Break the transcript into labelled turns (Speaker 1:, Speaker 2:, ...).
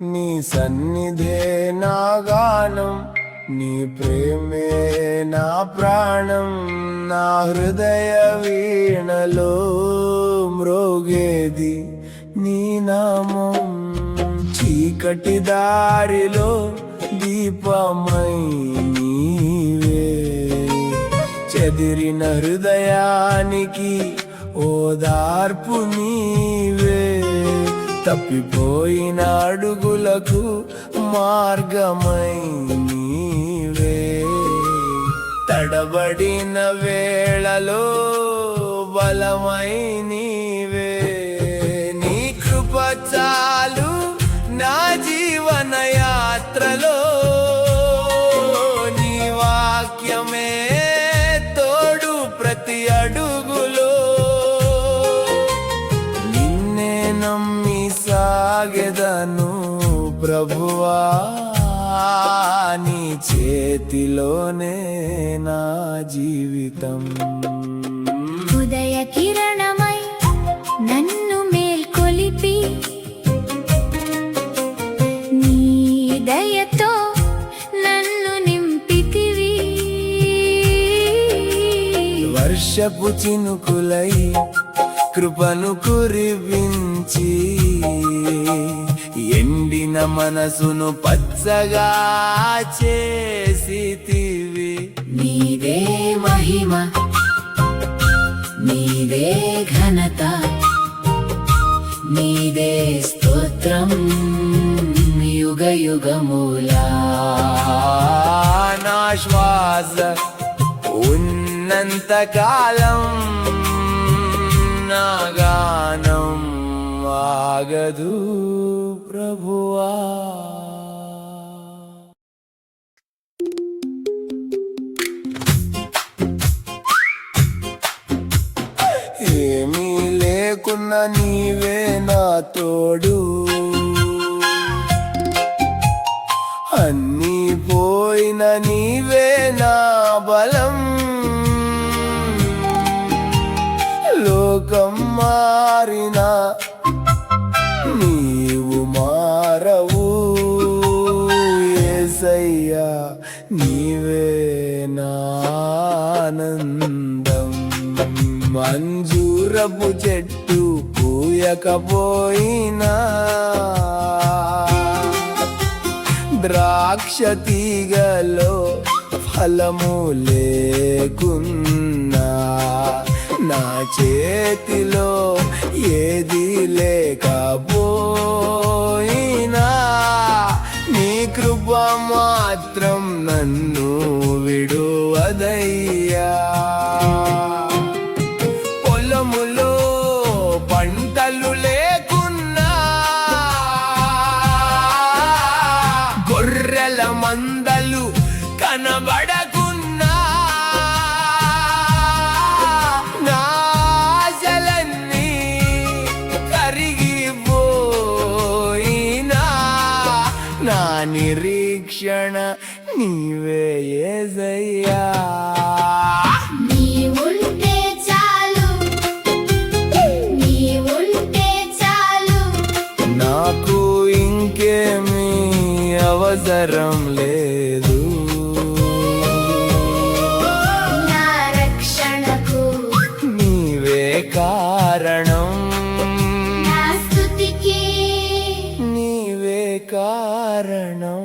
Speaker 1: నీ సన్నిధే నా గానం, నీ ప్రేమే నా ప్రాణం. నా హృదయ వీణలో మ్రోగేది నీ నామం. చీకటి దారిలో దీపమై నీవే, చెదిరిన హృదయానికి ఓదార్పు నీవే. తప్పిపోయిన అడుగులకు మార్గమై నీవే, తడబడిన వేళలో బలమై నీవే. నీ కృప చాలు నా జీవన యాత్రలో, నీ వాక్యమే తోడు ప్రతి అడుగులో. నిన్నే నమ్మి సాగెదను ప్రభువా, నీ చేతిలోనే నా జీవితం.
Speaker 2: ఉదయ కిరణమై నన్ను మేల్కొలిపి, నీ దయతో నన్ను నింపితివి.
Speaker 1: వర్షపు చినుకులై కృపను కురిపించి, ఎండిన మనసును పచ్చగా చేసితివి.
Speaker 2: నీదే మహిమ, నీదే ఘనత, నీదే స్తోత్రం యుగ యుగములా.
Speaker 1: నా శ్వాస ఉన్నంత కాలం నా గానం ఆగదు ప్రభువా. ఏమీ లేకున్నా నీవే నా తోడు, అన్నీ పోయిన నీవే నా బలం. లోకం మారినా నీవు మారవు యేసయ్యా, నీవే నా ఆనందం. మంజూరపు చెట్టు పూయకపోయినా, ద్రాక్ష తీగలో ఫలము లేకున్నా, నా చేతిలో ఏది లేకపోయినా, నీ కృప మాత్రం నన్ను విడువదయ్యా. పొలములో పంటలు లేకున్నా, గొర్రెల మందలు కనబడకున్నా, నా ఆశలన్నీ కరిగిపోయినా, నా నిరీక్షణ నీవే యేసయ్యా.
Speaker 2: నీవుంటే చాలు, నీవుంటే చాలు,
Speaker 1: నాకు ఇంకేమీ అవసరం లేదు.
Speaker 2: నా రక్షణకు
Speaker 1: నీవే కారణం,
Speaker 2: నా స్తుతికి
Speaker 1: నీవే కారణం.